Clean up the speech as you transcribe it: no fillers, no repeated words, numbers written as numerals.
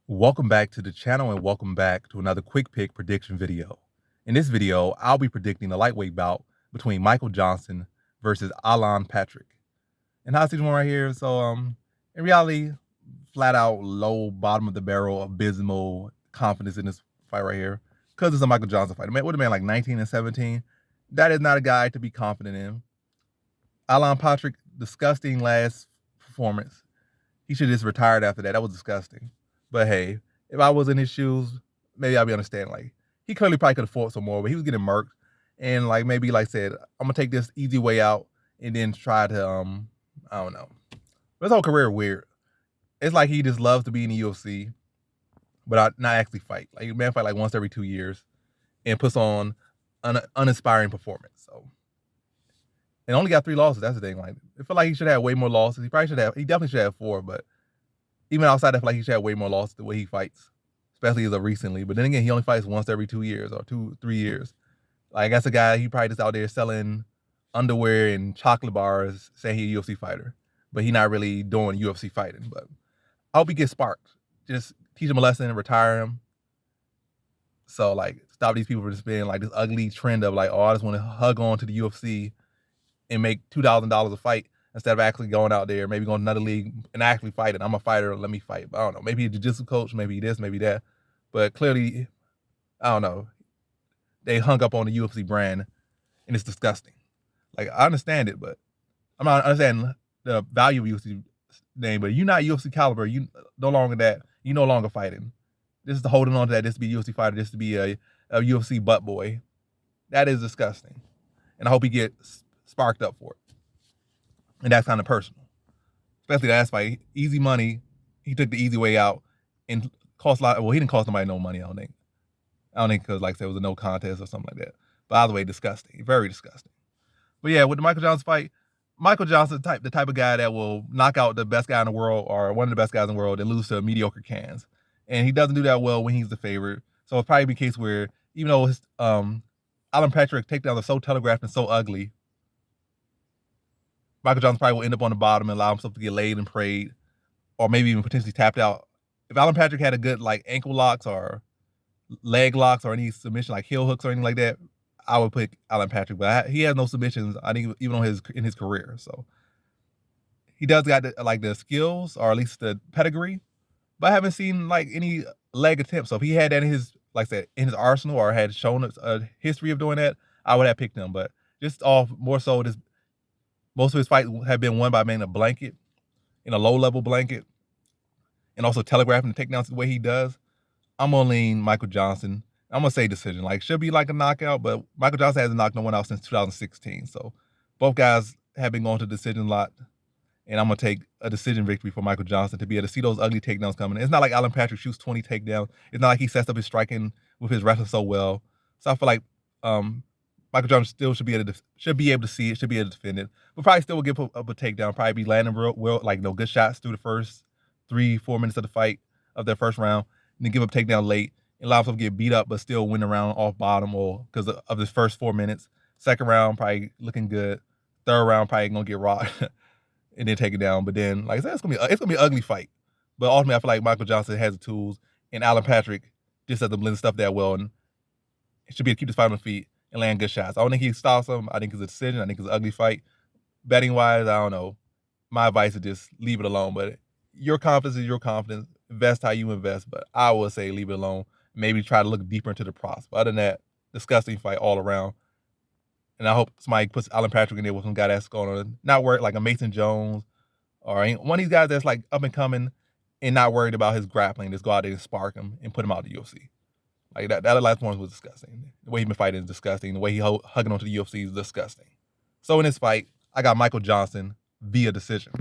Welcome back to the channel and welcome back to another quick pick prediction video. In this video, I'll be predicting a lightweight bout between Michael Johnson versus Alan Patrick. And how's this one right here? So in reality, flat out low, bottom of the barrel, abysmal confidence in this fight right here. Because it's a Michael Johnson fight. It would have been like 19 and 17. That is not a guy to be confident in. Alan Patrick, disgusting last performance. He should have just retired after that. That was disgusting. But hey, if I was in his shoes, maybe I'd be understanding. Like, he clearly probably could have fought some more, but he was getting murked. And like maybe like said, I'm gonna take this easy way out and then try to I don't know. But his whole career weird. It's like he just loves to be in the UFC, but not actually fight. Like man fight like once every 2 years and puts on an uninspiring performance. So and only got 3 losses. That's the thing. Like I feel like he should have way more losses. He definitely should have 4, but even outside that, I feel like he should have way more losses the way he fights, especially as of recently. But then again, he only fights once every 2 years or 3 years. Like that's a guy, he probably just out there selling underwear and chocolate bars saying he's a UFC fighter, but he not really doing UFC fighting. But I hope he gets sparked. Just teach him a lesson and retire him. So like stop these people from just being like this ugly trend of like, oh, I just want to hug on to the UFC and make $2,000 a fight instead of actually going out there, maybe going to another league and actually fighting. I'm a fighter, let me fight. But I don't know, maybe a jiu-jitsu coach, maybe this, maybe that. But clearly, I don't know, they hung up on the UFC brand and it's disgusting. Like, I understand it, but I'm not understanding the value of UFC name, but you're not UFC caliber, you no longer that, you no longer fighting. This is the holding on to that, this to be a UFC fighter, this to be a UFC butt boy. That is disgusting. And I hope he gets sparked up for it. And that's kind of personal. Especially the last fight. Easy money. He took the easy way out and cost a lot. Well, he didn't cost nobody no money, I don't think. Because, like I said, it was a no contest or something like that. But either way, disgusting. Very disgusting. But yeah, with the Michael Johnson fight, Michael Johnson the type of guy that will knock out the best guy in the world or one of the best guys in the world and lose to mediocre cans. And he doesn't do that well when he's the favorite. So it's probably be a case where, even though his Alan Patrick takedowns are so telegraphed and so ugly, Michael Johnson probably will end up on the bottom and allow himself to get laid and prayed, or maybe even potentially tapped out. If Alan Patrick had a good like ankle locks or leg locks or any submission like heel hooks or anything like that, I would pick Alan Patrick. But he has no submissions, I think, even on in his career. So he does got the skills or at least the pedigree, but I haven't seen like any leg attempts. So if he had that in his, like I said, in his arsenal or had shown a history of doing that, I would have picked him. But just off more so this. Most of his fights have been won by being a blanket, in a low-level blanket, and also telegraphing the takedowns the way he does. I'm going to lean Michael Johnson. I'm going to say decision. Like, should be like a knockout, but Michael Johnson hasn't knocked no one out since 2016. So both guys have been going to decision a lot, and I'm going to take a decision victory for Michael Johnson to be able to see those ugly takedowns coming. It's not like Alan Patrick shoots 20 takedowns. It's not like he sets up his striking with his wrestling so well. So I feel like Michael Johnson still should be able to see it, should be able to defend it, but probably still will give up a takedown. Probably be landing real like no good shots through the first 3-4 minutes of the fight of their first round, and then give up a takedown late and allow himself to get beat up, but still win the round off bottom or because of his first 4 minutes. Second round probably looking good. Third round probably gonna get rocked and then take it down. But then, like I said, it's gonna be an ugly fight. But ultimately, I feel like Michael Johnson has the tools, and Alan Patrick just doesn't blend stuff that well, and should be able to keep his fight on the feet and land good shots. I don't think he stops him. I think it's a decision. I think it's an ugly fight. Betting wise, I don't know. My advice is just leave it alone. But your confidence is your confidence. Invest how you invest. But I would say leave it alone. Maybe try to look deeper into the props. But other than that, disgusting fight all around. And I hope somebody puts Alan Patrick in there with some guy that's going to not work like a Mason Jones or one of these guys that's like up and coming and not worried about his grappling. Just go out there and spark him and put him out of the UFC. Like that last one was disgusting. The way he's been fighting is disgusting. The way he hugging onto the UFC is disgusting. So in this fight, I got Michael Johnson via decision.